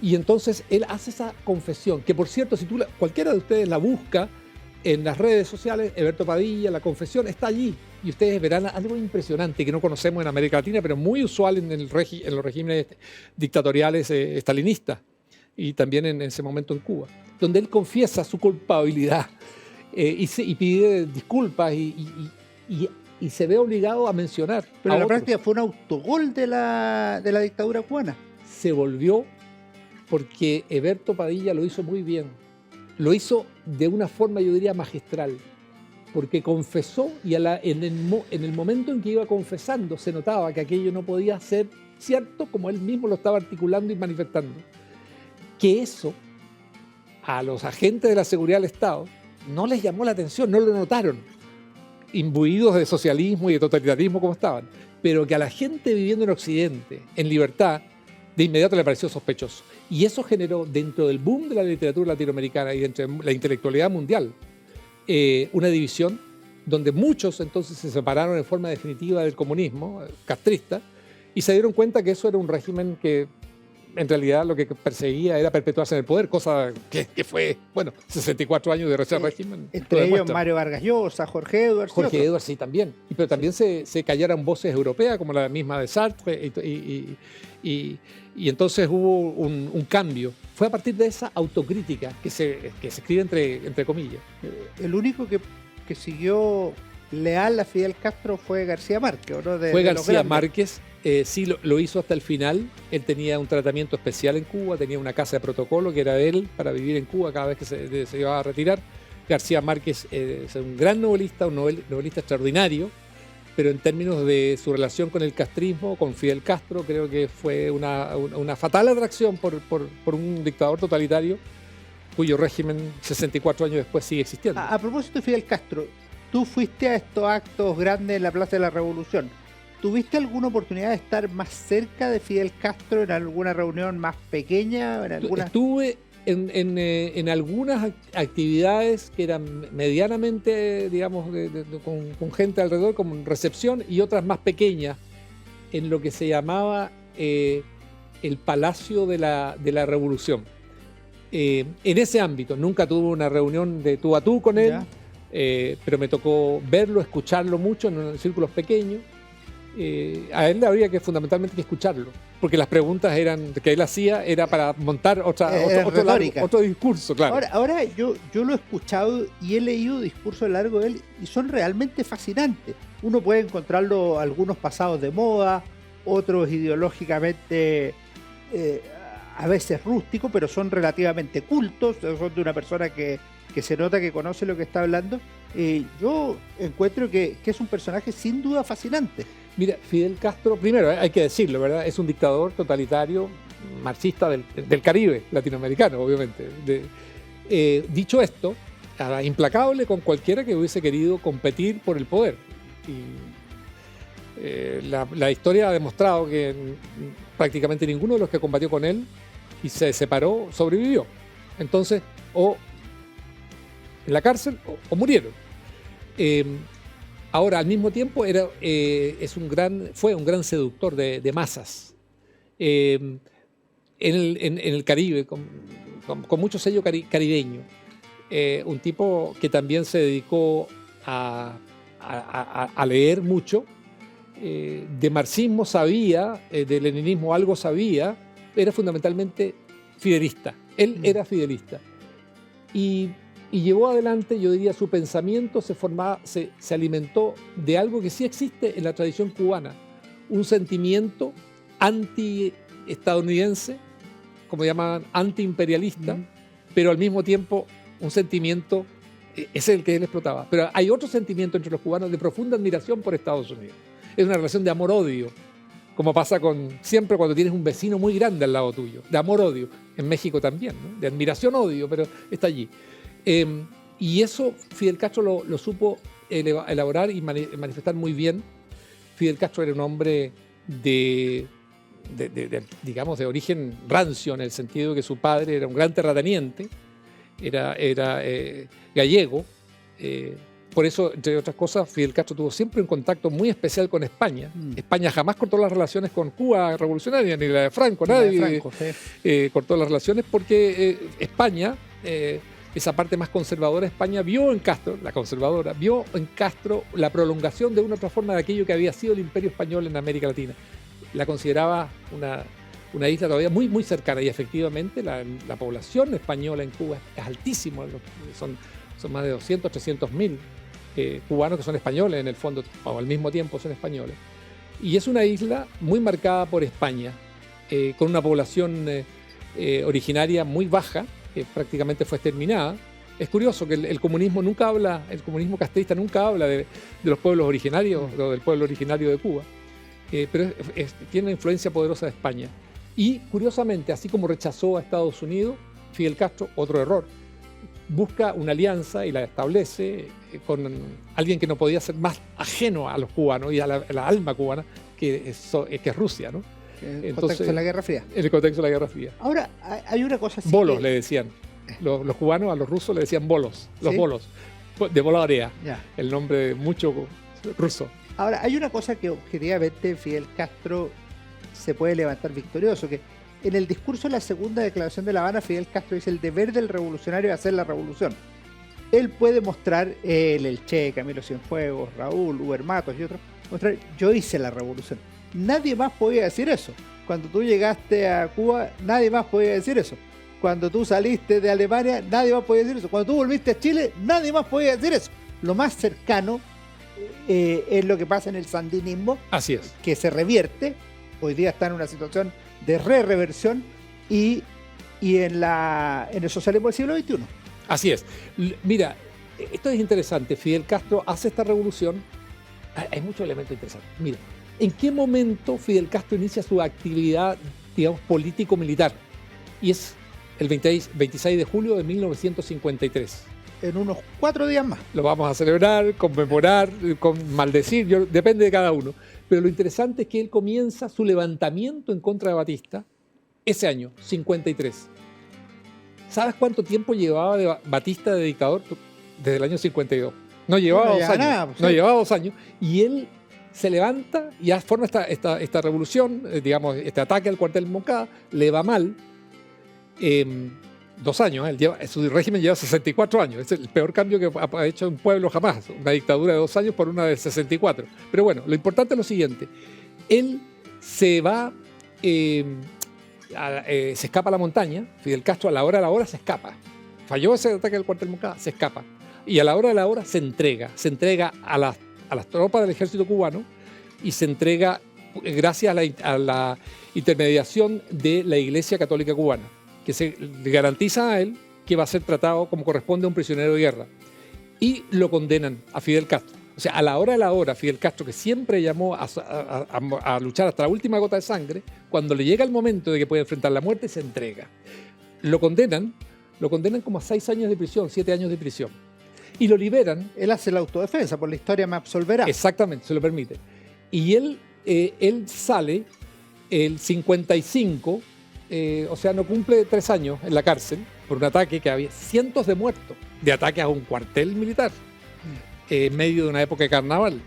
Y entonces él hace esa confesión, que por cierto, si cualquiera de ustedes la busca en las redes sociales, Eberto Padilla, la confesión está allí. Y ustedes verán algo impresionante que no conocemos en América Latina, pero muy usual en los regímenes dictatoriales estalinistas y también en ese momento en Cuba, donde él confiesa su culpabilidad y pide disculpas y se ve obligado a mencionar. Pero en la práctica fue un autogol de la dictadura cubana. Se volvió porque Eberto Padilla lo hizo muy bien. Lo hizo de una forma, yo diría, magistral. Porque confesó y en el momento en que iba confesando se notaba que aquello no podía ser cierto como él mismo lo estaba articulando y manifestando. Que eso a los agentes de la seguridad del Estado no les llamó la atención, no lo notaron, imbuidos de socialismo y de totalitarismo como estaban, pero que a la gente viviendo en Occidente, en libertad, de inmediato le pareció sospechoso. Y eso generó, dentro del boom de la literatura latinoamericana y dentro de la intelectualidad mundial, una división donde muchos entonces se separaron en forma definitiva del comunismo castrista y se dieron cuenta que eso era un régimen que en realidad lo que perseguía era perpetuarse en el poder, cosa que fue, 64 años de ese régimen. Entre ellos Mario Vargas Llosa, Jorge Edwards. Jorge Edwards, sí, también. Pero también se callaron voces europeas, como la misma de Sartre, y entonces hubo un cambio. Fue a partir de esa autocrítica que se escribe entre comillas. El único que siguió leal a Fidel Castro fue García Márquez, ¿no? Fue García Márquez, sí lo hizo hasta el final. Él tenía un tratamiento especial en Cuba, tenía una casa de protocolo que era de él para vivir en Cuba cada vez que se iba a retirar. García Márquez es un gran novelista, un novelista extraordinario, pero en términos de su relación con el castrismo, con Fidel Castro, creo que fue una fatal atracción por un dictador totalitario cuyo régimen 64 años después sigue existiendo. A propósito de Fidel Castro, tú fuiste a estos actos grandes en la Plaza de la Revolución. ¿Tuviste alguna oportunidad de estar más cerca de Fidel Castro en alguna reunión más pequeña? Estuve en algunas actividades que eran medianamente, digamos, con gente alrededor, como recepción, y otras más pequeñas, en lo que se llamaba el Palacio de la Revolución. En ese ámbito, nunca tuve una reunión de tú a tú con él, pero me tocó verlo, escucharlo mucho en círculos pequeños. A él habría que fundamentalmente que escucharlo, porque las preguntas que él hacía era para montar otro discurso, claro. Ahora yo lo he escuchado y he leído discursos largos de él y son realmente fascinantes. Uno puede encontrarlo algunos pasados de moda, otros ideológicamente a veces rústicos, pero son relativamente cultos, son de una persona que se nota que conoce lo que está hablando. Yo encuentro que es un personaje sin duda fascinante. Mira, Fidel Castro, primero hay que decirlo, ¿verdad? Es un dictador totalitario, marxista del Caribe latinoamericano, obviamente. Dicho esto, era implacable con cualquiera que hubiese querido competir por el poder. Y la historia ha demostrado que prácticamente ninguno de los que combatió con él y se separó sobrevivió. Entonces, o en la cárcel o murieron. Ahora, al mismo tiempo, fue un gran seductor de masas. En el Caribe, con mucho sello caribeño. Un tipo que también se dedicó a leer mucho. De marxismo sabía, de leninismo algo sabía, era fundamentalmente fidelista. Él era fidelista. Y llevó adelante, yo diría, su pensamiento se alimentó de algo que sí existe en la tradición cubana, un sentimiento anti-estadounidense, como llamaban, anti-imperialista, pero al mismo tiempo un sentimiento, ese es el que él explotaba. Pero hay otro sentimiento entre los cubanos de profunda admiración por Estados Unidos. Es una relación de amor-odio, como pasa siempre cuando tienes un vecino muy grande al lado tuyo, de amor-odio. En México también, ¿no? De admiración-odio, pero está allí. Y eso Fidel Castro lo supo elaborar y manifestar muy bien. Fidel Castro era un hombre digamos, de origen rancio, en el sentido de que su padre era un gran terrateniente, era gallego. Por eso, entre otras cosas, Fidel Castro tuvo siempre un contacto muy especial con España. España jamás cortó las relaciones con Cuba revolucionaria, ni la de Franco, nadie cortó las relaciones, porque España, esa parte más conservadora de España, vio en Castro la prolongación de una u otra forma de aquello que había sido el Imperio Español en América Latina. La consideraba una isla todavía muy, muy cercana, y efectivamente la población española en Cuba es altísima, son más de 200, 300 mil cubanos que son españoles en el fondo, o al mismo tiempo son españoles. Y es una isla muy marcada por España, con una población originaria muy baja, que prácticamente fue exterminada. Es curioso que el comunismo comunismo castrista nunca habla de los pueblos originarios, o del pueblo originario de Cuba, pero tiene una influencia poderosa de España. Y curiosamente, así como rechazó a Estados Unidos, Fidel Castro, otro error, busca una alianza y la establece con alguien que no podía ser más ajeno a los cubanos y a la alma cubana, que es Rusia, ¿no? En el contexto de la Guerra Fría. En el contexto de la Guerra Fría. Ahora, hay una cosa así. Bolos le decían. Los cubanos a los rusos le decían bolos. Los ¿sí? Bolos. De Boloria. El nombre mucho ruso. Ahora, hay una cosa que objetivamente Fidel Castro se puede levantar victorioso, que en el discurso de la segunda declaración de La Habana, Fidel Castro dice: el deber del revolucionario es hacer la revolución. Él puede mostrar, el Che, Camilo Cienfuegos, Raúl, Uber Matos y otros, mostrar: yo hice la revolución. Nadie más podía decir eso. Cuando tú llegaste a Cuba, nadie más podía decir eso. Cuando tú saliste de Alemania, nadie más podía decir eso. Cuando tú volviste a Chile, nadie más podía decir eso. Lo más cercano es lo que pasa en el sandinismo. Así es. Que se revierte. Hoy día está en una situación de reversión y en el socialismo del siglo XXI. Así es. Mira, esto es interesante. Fidel Castro hace esta revolución. Hay muchos elementos interesantes. Mira, ¿en qué momento Fidel Castro inicia su actividad, digamos, político-militar? Y es el 26 de julio de 1953. En unos 4 días más. Lo vamos a celebrar, conmemorar, maldecir, depende de cada uno. Pero lo interesante es que él comienza su levantamiento en contra de Batista ese año, 53. ¿Sabes cuánto tiempo llevaba Batista de dictador? Desde el año 52. No llevaba 2 años. Nada, pues, no llevaba 2 años. Y él se levanta y forma esta revolución, digamos, este ataque al cuartel Moncada. Le va mal. 2 años. Su régimen lleva 64 años. Es el peor cambio que ha hecho un pueblo jamás. Una dictadura de 2 años por una de 64. Pero bueno, lo importante es lo siguiente. Él se va... se escapa a la montaña. Fidel Castro a la hora se escapa. Falló ese ataque al cuartel Moncada, se escapa. Y a la hora se entrega a las tropas del ejército cubano, y se entrega gracias a la intermediación de la Iglesia Católica Cubana, que se le garantiza a él que va a ser tratado como corresponde a un prisionero de guerra. Y lo condenan a Fidel Castro. O sea, a la hora, Fidel Castro, que siempre llamó a luchar hasta la última gota de sangre, cuando le llega el momento de que puede enfrentar la muerte, se entrega. Lo condenan como a 6 años de prisión, 7 años de prisión. y lo liberan. Él hace la autodefensa, por la historia me absolverá. Exactamente, se lo permite. Y él sale el 55, o sea, no cumple 3 años en la cárcel por un ataque que había cientos de muertos, de ataques a un cuartel militar, en medio de una época de carnaval.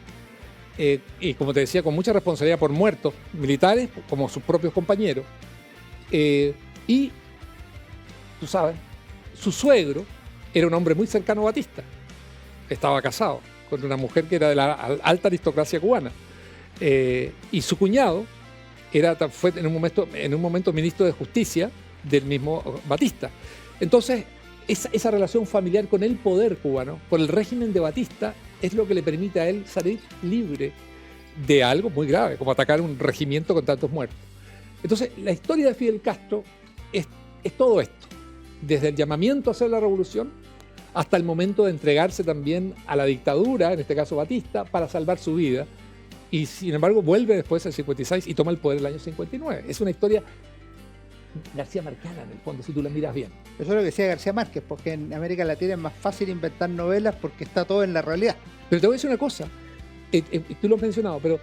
Y como te decía, con mucha responsabilidad por muertos militares, como sus propios compañeros. Y, tú sabes, su suegro era un hombre muy cercano a Batista. Estaba casado con una mujer que era de la alta aristocracia cubana. Y su cuñado fue en un momento ministro de Justicia del mismo Batista. Entonces, esa relación familiar con el poder cubano, con el régimen de Batista, es lo que le permite a él salir libre de algo muy grave, como atacar un regimiento con tantos muertos. Entonces, la historia de Fidel Castro es todo esto, desde el llamamiento a hacer la revolución hasta el momento de entregarse también a la dictadura, en este caso Batista, para salvar su vida. Y sin embargo vuelve después el 56 y toma el poder el año 59. Es una historia García Marcana, en el fondo, si tú la miras bien. Eso es lo que decía García Márquez, porque en América Latina es más fácil inventar novelas porque está todo en la realidad. Pero te voy a decir una cosa, tú lo has mencionado, pero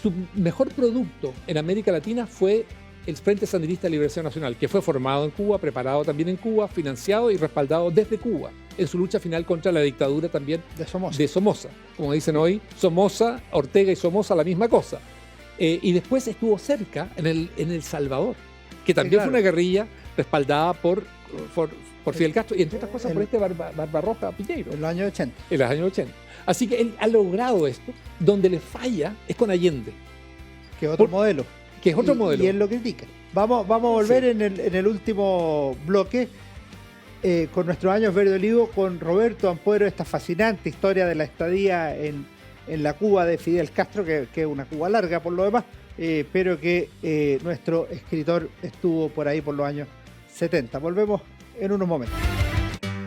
su mejor producto en América Latina fue el Frente Sandinista de Liberación Nacional, que fue formado en Cuba, preparado también en Cuba, financiado y respaldado desde Cuba, en su lucha final contra la dictadura también de Somoza. Como dicen hoy, Somoza, Ortega y Somoza, la misma cosa. Y después estuvo cerca en El Salvador, que también fue una guerrilla respaldada por Fidel Castro, y entre otras cosas por Barbarroja Piñeiro. En los años 80. En los años 80. Así que él ha logrado esto. Donde le falla es con Allende. Que es otro modelo. Que es otro modelo. Y él lo critica. Vamos a volver en el último bloque con nuestros años verde olivo, con Roberto Ampuero, esta fascinante historia de la estadía en la Cuba de Fidel Castro, que es una Cuba larga por lo demás, pero que nuestro escritor estuvo por ahí por los años 70. Volvemos en unos momentos.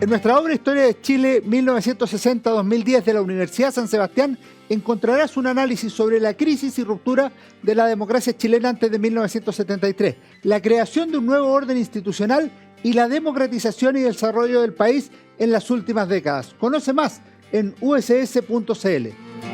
En nuestra obra Historia de Chile 1960-2010 de la Universidad San Sebastián encontrarás un análisis sobre la crisis y ruptura de la democracia chilena antes de 1973, la creación de un nuevo orden institucional y la democratización y desarrollo del país en las últimas décadas. Conoce más en uss.cl.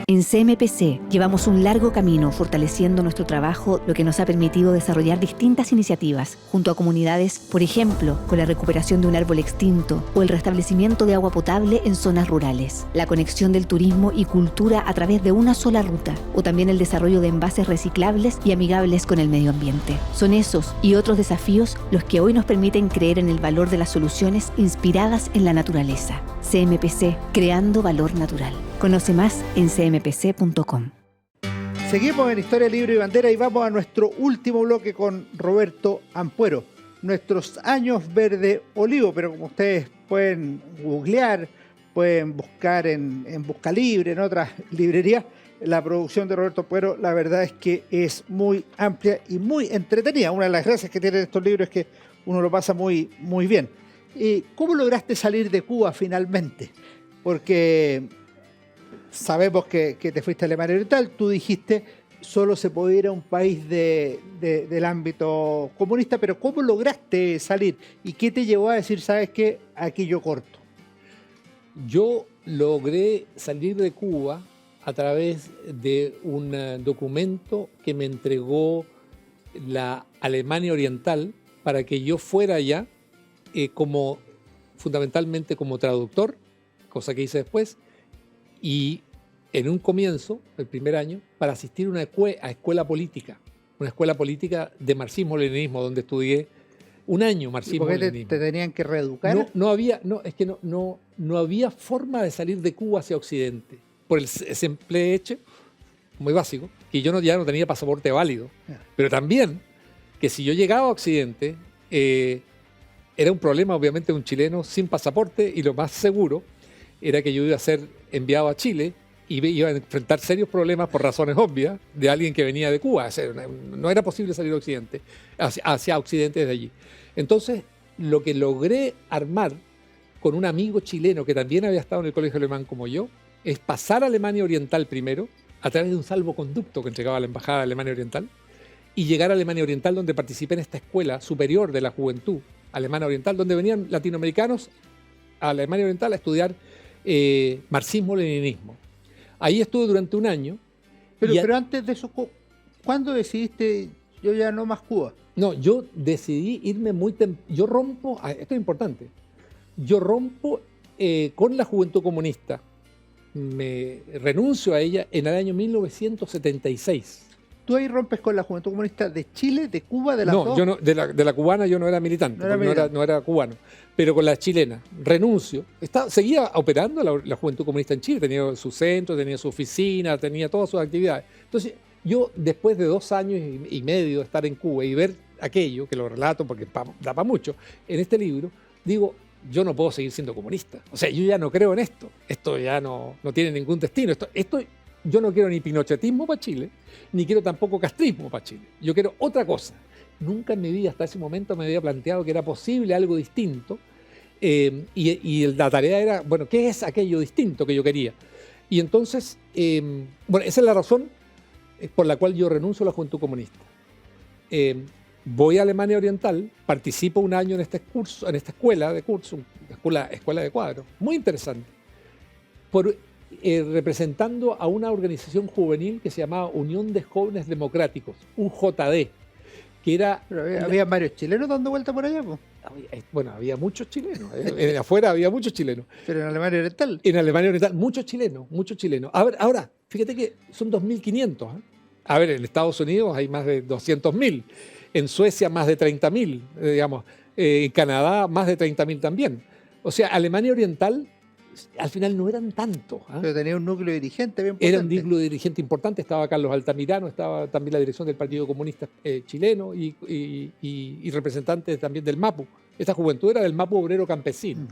En CMPC llevamos un largo camino fortaleciendo nuestro trabajo, lo que nos ha permitido desarrollar distintas iniciativas junto a comunidades, por ejemplo, con la recuperación de un árbol extinto o el restablecimiento de agua potable en zonas rurales, la conexión del turismo y cultura a través de una sola ruta, o también el desarrollo de envases reciclables y amigables con el medio ambiente. Son esos y otros desafíos los que hoy nos permiten creer en el valor de las soluciones inspiradas en la naturaleza. CMPC, creando valor natural. Conoce más en cmpc.com. Seguimos en Historia Libre y Bandera y vamos a nuestro último bloque con Roberto Ampuero. Nuestros años verde olivo, pero como ustedes pueden googlear, pueden buscar en Buscalibre, en otras librerías, la producción de Roberto Ampuero, la verdad es que es muy amplia y muy entretenida. Una de las gracias que tienen estos libros es que uno lo pasa muy, muy bien. ¿Cómo lograste salir de Cuba finalmente? Porque sabemos que te fuiste a Alemania Oriental, tú dijiste solo se podía ir a un país del ámbito comunista, pero ¿cómo lograste salir? ¿Y qué te llevó a decir, sabes qué, aquí yo corto? Yo logré salir de Cuba a través de un documento que me entregó la Alemania Oriental para que yo fuera allá fundamentalmente como traductor, cosa que hice después, y en un comienzo, el primer año, para asistir a una escuela política de marxismo-leninismo, donde estudié un año marxismo-leninismo. ¿Por qué te tenían que reeducar? No había forma de salir de Cuba hacia Occidente, por el simple hecho, muy básico, que yo ya no tenía pasaporte válido, pero también que si yo llegaba a Occidente, era un problema, obviamente, un chileno sin pasaporte, y lo más seguro era que yo iba a ser enviado a Chile y iba a enfrentar serios problemas por razones obvias de alguien que venía de Cuba. O sea, no era posible salir a Occidente, hacia Occidente desde allí. Entonces, lo que logré armar con un amigo chileno que también había estado en el colegio alemán como yo, es pasar a Alemania Oriental primero, a través de un salvoconducto que entregaba la Embajada de Alemania Oriental, y llegar a Alemania Oriental, donde participé en esta escuela superior de la juventud alemana oriental, donde venían latinoamericanos a Alemania Oriental a estudiar marxismo-leninismo. Ahí estuve durante un año. Pero antes de eso, ¿cuándo decidiste yo ya no más Cuba? No, yo decidí irme muy temprano. Yo rompo, esto es importante, yo rompo con la Juventud Comunista. Me renuncio a ella en el año 1976. ¿Tú ahí rompes con la Juventud Comunista de Chile, de Cuba, de las No, dos? yo no, de la cubana yo no era militante, no era cubano, pero con la chilena renuncio. Seguía operando la Juventud Comunista en Chile, tenía su centro, tenía su oficina, tenía todas sus actividades. Entonces, yo después de 2 años y medio de estar en Cuba y ver aquello, que lo relato porque da para mucho, en este libro, digo, yo no puedo seguir siendo comunista. O sea, yo ya no creo en esto. Esto ya no tiene ningún destino. Esto yo no quiero ni pinochetismo para Chile, ni quiero tampoco castrismo para Chile. Yo quiero otra cosa. Nunca en mi vida hasta ese momento me había planteado que era posible algo distinto. Y la tarea era, bueno, ¿qué es aquello distinto que yo quería? Y entonces, bueno, esa es la razón por la cual yo renuncio a la Juventud Comunista. Voy a Alemania Oriental, participo un año en este curso, en esta escuela de curso, escuela de cuadros, muy interesante, representando a una organización juvenil que se llamaba Unión de Jóvenes Democráticos, UJD, que era... ¿Había varios chilenos dando vuelta por allá, po? Bueno, había muchos chilenos, afuera había muchos chilenos. Pero en Alemania Oriental. En Alemania Oriental, muchos chilenos. A ver, ahora, fíjate que son 2.500. A ver, en Estados Unidos hay más de 200.000. En Suecia más de 30.000, digamos. En Canadá más de 30.000 también. O sea, Alemania Oriental al final no eran tantos. Pero tenía un núcleo dirigente bien potente. Era un núcleo dirigente importante. Estaba Carlos Altamirano, estaba también la dirección del Partido Comunista chileno y representantes también del MAPU. Esta juventud era del MAPU obrero campesino.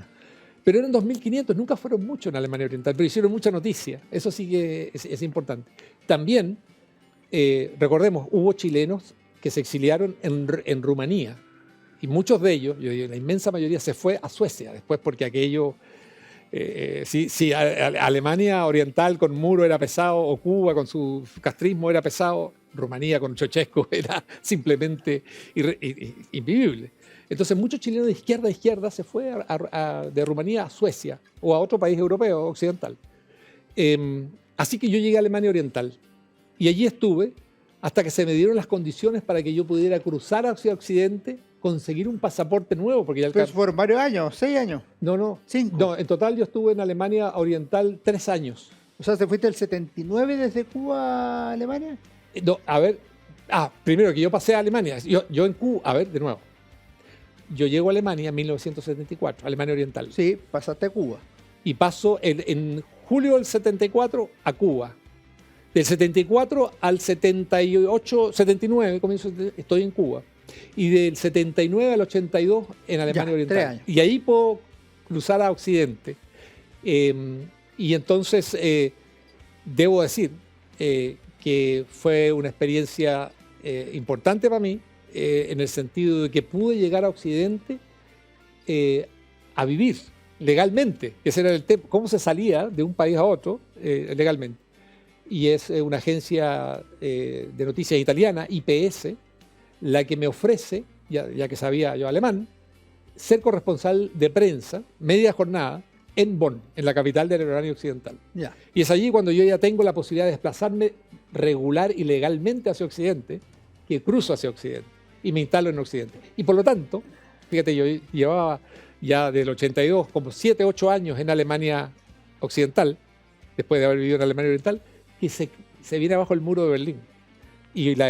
Pero eran 2.500, nunca fueron muchos en Alemania Oriental, pero hicieron mucha noticia. Eso sí que es importante. También, recordemos, hubo chilenos que se exiliaron en Rumanía. Y muchos de ellos, yo digo, la inmensa mayoría, se fue a Suecia después porque aquello... si Alemania Oriental con muro era pesado, o Cuba con su castrismo era pesado, Rumanía con Ceausescu era simplemente invivible. Entonces muchos chilenos de izquierda a izquierda se fue de Rumanía a Suecia o a otro país europeo occidental. Así que yo llegué a Alemania Oriental y allí estuve hasta que se me dieron las condiciones para que yo pudiera cruzar hacia Occidente, conseguir un pasaporte nuevo. Porque ya Pero fueron varios años, 6 años. No. 5. No, en total yo estuve en Alemania Oriental 3 años. O sea, ¿te fuiste el 79 desde Cuba a Alemania? No, a ver, primero que yo pasé a Alemania. Yo en Cuba, a ver, de nuevo. Yo llego a Alemania en 1974, Alemania Oriental. Sí, pasaste a Cuba. Y paso en julio del 74 a Cuba. Del 74 al 78, 79, estoy en Cuba. Y del 79 al 82 en Alemania Oriental. 3 años. Y ahí puedo cruzar a Occidente. Y entonces debo decir que fue una experiencia importante para mí, en el sentido de que pude llegar a Occidente a vivir legalmente. Ese era el tema, cómo se salía de un país a otro legalmente. Y es una agencia de noticias italiana, IPS, la que me ofrece, ya que sabía yo alemán, ser corresponsal de prensa, media jornada, en Bonn, en la capital del Alemania Occidental. Ya. Y es allí cuando yo ya tengo la posibilidad de desplazarme regular y legalmente hacia Occidente, que cruzo hacia Occidente y me instalo en Occidente. Y por lo tanto, fíjate, yo llevaba ya del 82 como 7, 8 años en Alemania Occidental, después de haber vivido en Alemania Oriental, que se viene abajo el muro de Berlín. Y la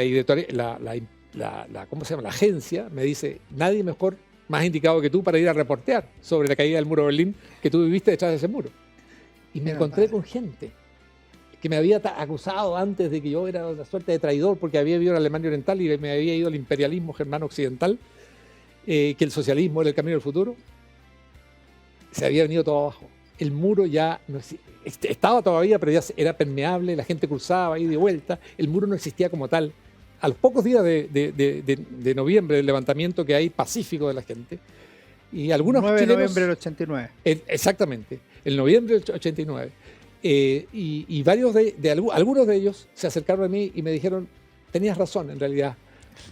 ¿cómo se llama? La agencia me dice, nadie mejor, más indicado que tú para ir a reportear sobre la caída del muro de Berlín, que tú viviste detrás de ese muro. Y me encontré con gente que me había acusado antes de que yo era una suerte de traidor porque había vivido en Alemania Oriental y me había ido al imperialismo germano occidental, que el socialismo era el camino del futuro. Se había venido todo abajo. El muro ya no estaba todavía, pero ya era permeable, la gente cruzaba y de vuelta. El muro no existía como tal. A los pocos días de noviembre, del levantamiento que hay pacífico de la gente, y algunos 9 de chilenos, noviembre del 89. Exactamente, el noviembre del 89. Y algunos de ellos se acercaron a mí y me dijeron, tenías razón en realidad,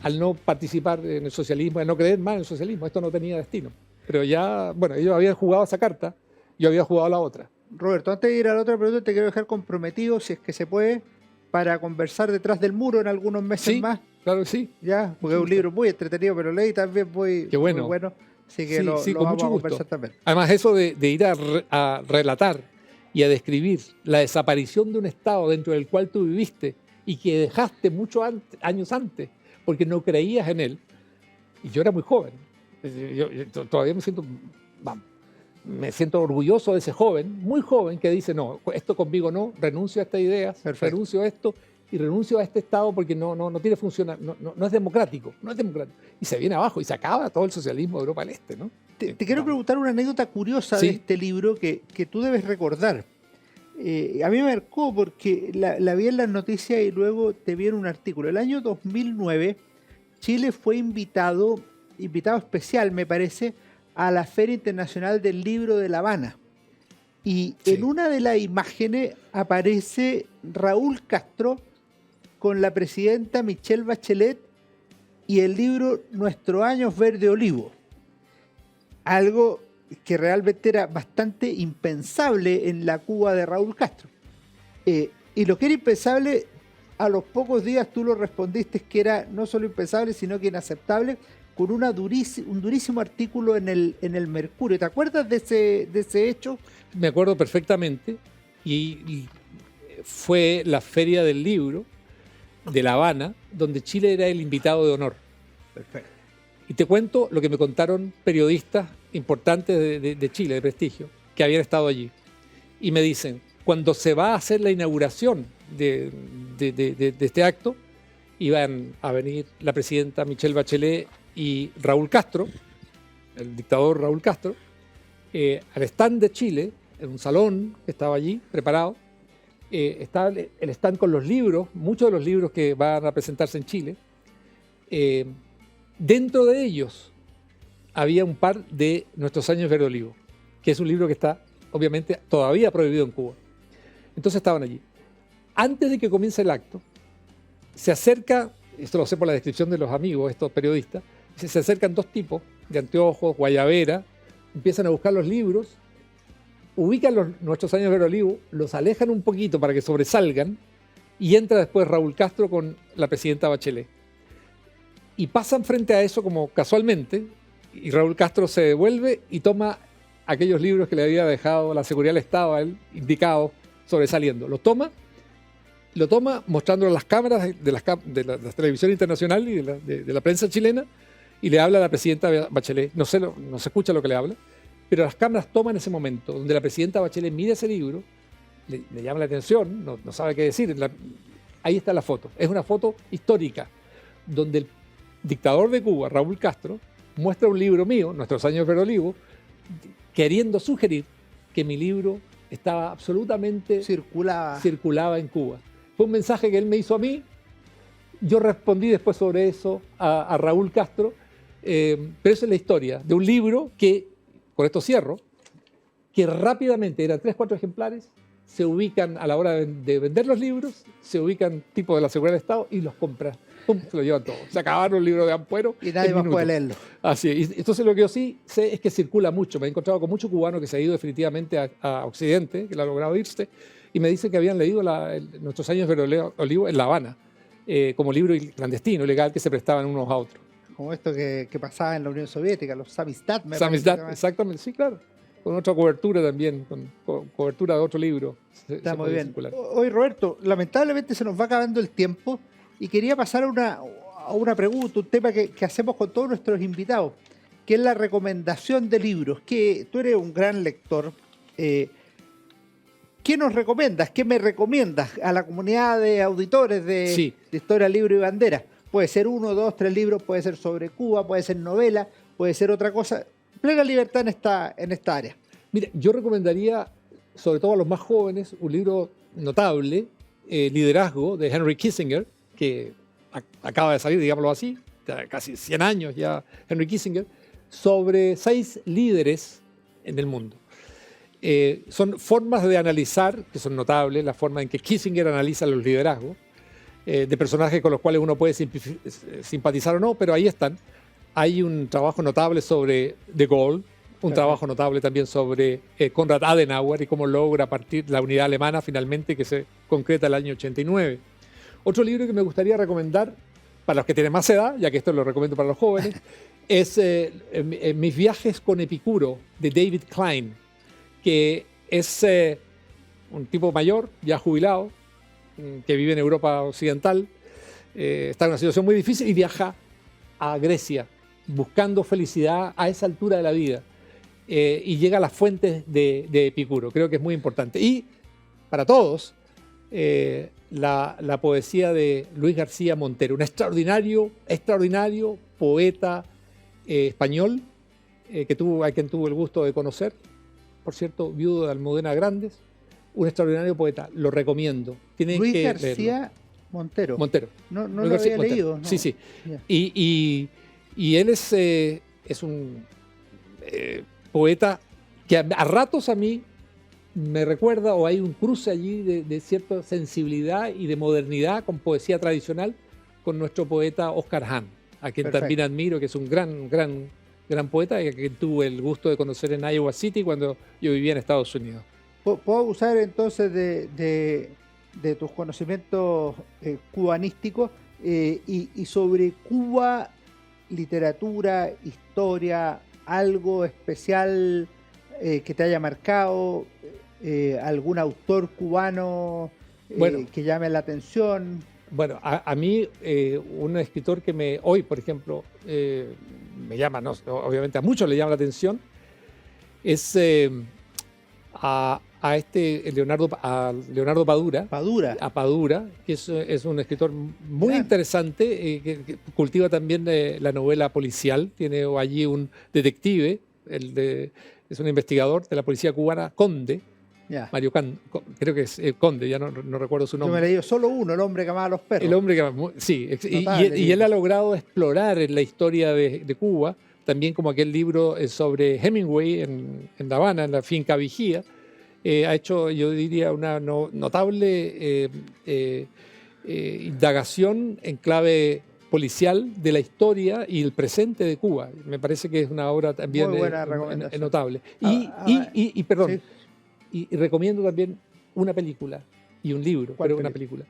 al no participar en el socialismo, al no creer más en el socialismo, esto no tenía destino. Pero ya, bueno, ellos habían jugado esa carta, yo había jugado la otra. Roberto, antes de ir a la otra pregunta, te quiero dejar comprometido, si es que se puede, para conversar detrás del muro en algunos meses Sí, más. claro que sí. Ya, porque es un libro muy entretenido, pero leí también muy, Qué bueno. muy bueno. Así que Sí, lo con vamos mucho a gusto. conversar también. Además, eso de ir a relatar y a describir la desaparición de un estado dentro del cual tú viviste y que dejaste muchos años antes porque no creías en él. Y yo era muy joven. Yo todavía me siento orgulloso de ese joven, muy joven, que dice, no, esto conmigo no, renuncio a estas ideas, Perfecto. renuncio a esto y renuncio a este Estado porque no tiene funcionar, no es democrático, no es democrático. Y se viene abajo y se acaba todo el socialismo de Europa del Este, ¿no? Te quiero preguntar una anécdota curiosa Sí. de este libro que tú debes recordar. A mí me marcó porque la vi en las noticias y luego te vi en un artículo. El año 2009, Chile fue invitado especial, me parece, a la Feria Internacional del Libro de La Habana. Y Sí. en una de las imágenes aparece Raúl Castro con la presidenta Michelle Bachelet y el libro Nuestros años verde olivo. Algo que realmente era bastante impensable en la Cuba de Raúl Castro. Y lo que era impensable, a los pocos días tú lo respondiste que era no solo impensable, sino que inaceptable, con un durísimo artículo en el Mercurio. ¿Te acuerdas de ese hecho? Me acuerdo perfectamente y fue la Feria del Libro de La Habana, donde Chile era el invitado de honor. Perfecto. Y te cuento lo que me contaron periodistas importantes de Chile, de prestigio, que habían estado allí. Y me dicen, cuando se va a hacer la inauguración de este acto, iban a venir la presidenta Michelle Bachelet y Raúl Castro, el dictador Raúl Castro, al stand de Chile, en un salón que estaba allí preparado. Estaba el stand con los libros, muchos de los libros que van a presentarse en Chile. Dentro de ellos había un par de Nuestros años verde olivo, que es un libro que está obviamente todavía prohibido en Cuba. Entonces estaban allí. Antes de que comience el acto, se acerca, esto lo sé por la descripción de los amigos, estos periodistas, se acercan dos tipos de anteojos, guayabera, empiezan a buscar los libros, ubican Nuestros años verde olivo, los alejan un poquito para que sobresalgan y entra después Raúl Castro con la presidenta Bachelet. Y pasan frente a eso como casualmente, y Raúl Castro se devuelve y toma aquellos libros que le había dejado la seguridad del Estado a él, indicados, sobresaliendo. Lo toma mostrando las cámaras de la televisión internacional y de la prensa chilena, y le habla a la presidenta Bachelet. No se escucha lo que le habla, pero las cámaras toman ese momento donde la presidenta Bachelet mira ese libro, le llama la atención, no sabe qué decir. Ahí está la foto. Es una foto histórica, donde el dictador de Cuba, Raúl Castro, muestra un libro mío, Nuestros años verde olivo, queriendo sugerir que mi libro estaba absolutamente circulaba en Cuba. Fue un mensaje que él me hizo a mí. Yo respondí después sobre eso a Raúl Castro, pero esa es la historia de un libro que, con esto cierro, que rápidamente, eran 3-4 ejemplares, se ubican a la hora de vender los libros, se ubican tipo de la seguridad del Estado y los compran. ¡Pum! Se lo llevan todo. Se acabaron los libros de Ampuero. Y nadie más puede leerlo. Así es. Entonces lo que yo sí sé es que circula mucho. Me he encontrado con muchos cubanos que se han ido definitivamente a Occidente, que le han logrado irse, y me dicen que habían leído Nuestros años verde olivo en La Habana, como libro clandestino, ilegal, que se prestaban unos a otros. Como esto que pasaba en la Unión Soviética, los samizdat. Samizdat, exactamente, sí, claro. Con otra cobertura también, con cobertura de otro libro. Está muy bien. Hoy, Roberto, lamentablemente se nos va acabando el tiempo y quería pasar a una pregunta, un tema que hacemos con todos nuestros invitados, que es la recomendación de libros. Que tú eres un gran lector. ¿Qué nos recomiendas? ¿Qué me recomiendas a la comunidad de auditores de Historia, Libro y Bandera? Puede ser 1, 2, 3 libros, puede ser sobre Cuba, puede ser novela, puede ser otra cosa. Plena libertad en esta área. Mira, yo recomendaría, sobre todo a los más jóvenes, un libro notable, Liderazgo, de Henry Kissinger, que acaba de salir, digámoslo así, casi 100 años ya, Henry Kissinger, sobre 6 líderes en el mundo. Son formas de analizar, que son notables, la forma en que Kissinger analiza los liderazgos, de personajes con los cuales uno puede simpatizar o no, pero ahí están. Hay un trabajo notable sobre De Gaulle, Un trabajo notable también sobre Konrad Adenauer y cómo logra partir la unidad alemana finalmente, que se concreta el año 89. Otro libro que me gustaría recomendar para los que tienen más edad, ya que esto lo recomiendo para los jóvenes, es Mis viajes con Epicuro, de David Klein, que es un tipo mayor, ya jubilado, que vive en Europa Occidental, está en una situación muy difícil y viaja a Grecia buscando felicidad a esa altura de la vida, y llega a las fuentes de Epicuro. Creo que es muy importante. Y para todos, la poesía de Luis García Montero, un extraordinario poeta español, a quien tuvo el gusto de conocer, por cierto, viudo de Almudena Grandes, un extraordinario poeta, lo recomiendo. Tienen Luis que García Montero. No Luis lo García había Montero. leído. No. Sí. Yeah. Y él es un poeta que a ratos a mí me recuerda, o hay un cruce allí de cierta sensibilidad y de modernidad con poesía tradicional, con nuestro poeta Oscar Hahn, a quien Perfecto. también admiro, que es un gran poeta y a quien tuve el gusto de conocer en Iowa City cuando yo vivía en Estados Unidos. ¿Puedo usar entonces de tus conocimientos cubanísticos y sobre Cuba, literatura, historia, algo especial que te haya marcado, algún autor cubano que llame la atención? Bueno, a mí un escritor que hoy, por ejemplo, me llama, no, obviamente a muchos le llama la atención, es a Leonardo Padura. A Padura, que es un escritor muy interesante, que cultiva también la novela policial. Tiene allí un detective, es un investigador de la policía cubana, Conde. Yeah. Mario creo que es Conde, ya no recuerdo su nombre. Yo me leí solo uno, El hombre que amaba a los perros. El hombre que sí, y él ha logrado explorar en la historia de Cuba, también como aquel libro sobre Hemingway en La Habana, en la finca Vigía. Ha hecho, yo diría, una notable indagación en clave policial de la historia y el presente de Cuba. Me parece que es una obra también notable. Perdón, sí. Y recomiendo también una película y un libro, pero una película.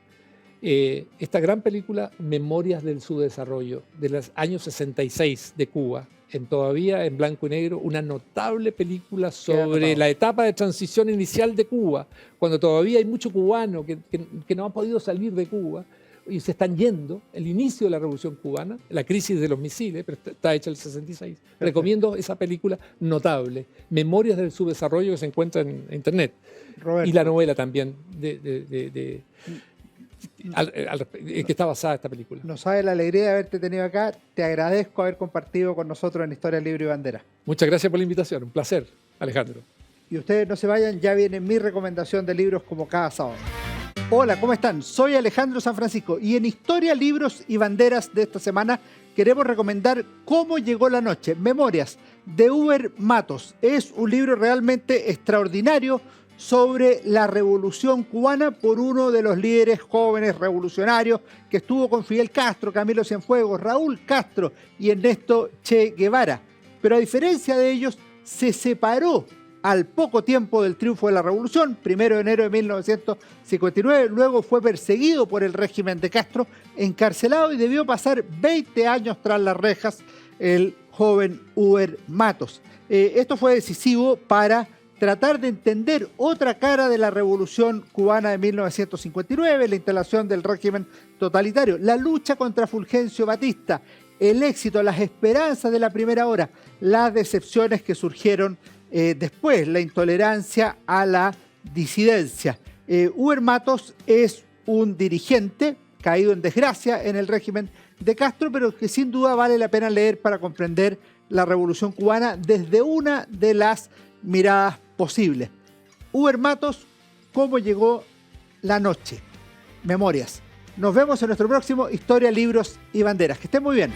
Esta gran película, Memorias del Subdesarrollo, de los años 66 de Cuba, todavía en blanco y negro, una notable película sobre la etapa de transición inicial de Cuba, cuando todavía hay mucho cubano que no ha podido salir de Cuba y se están yendo, el inicio de la Revolución Cubana, la crisis de los misiles, pero está hecha en el 66. Perfecto. Recomiendo esa película notable, Memorias del Subdesarrollo, que se encuentra en internet. Roberto. Y la novela también que está basada en esta película. No sabes la alegría de haberte tenido acá. Te agradezco haber compartido con nosotros en Historia, Libro y Bandera. Muchas gracias por la invitación. Un placer, Alejandro. Y ustedes no se vayan, ya viene mi recomendación de libros como cada sábado. Hola, ¿cómo están? Soy Alejandro San Francisco y en Historia, Libros y Banderas de esta semana queremos recomendar Cómo llegó la noche, Memorias, de Uber Matos. Es un libro realmente extraordinario sobre la revolución cubana por uno de los líderes jóvenes revolucionarios que estuvo con Fidel Castro, Camilo Cienfuegos, Raúl Castro y Ernesto Che Guevara. Pero a diferencia de ellos, se separó al poco tiempo del triunfo de la revolución, 1 de enero de 1959, luego fue perseguido por el régimen de Castro, encarcelado y debió pasar 20 años tras las rejas el joven Uber Matos. Esto fue decisivo para tratar de entender otra cara de la revolución cubana de 1959, la instalación del régimen totalitario, la lucha contra Fulgencio Batista, el éxito, las esperanzas de la primera hora, las decepciones que surgieron después, la intolerancia a la disidencia. Uber Matos es un dirigente caído en desgracia en el régimen de Castro, pero que sin duda vale la pena leer para comprender la revolución cubana desde una de las miradas posibles. Uber Matos, Cómo llegó la noche, Memorias. Nos vemos en nuestro próximo Historia, Libros y Banderas. Que estén muy bien.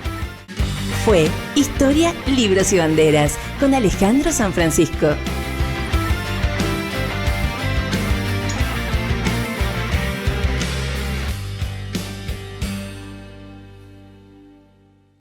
Fue Historia, Libros y Banderas con Alejandro San Francisco.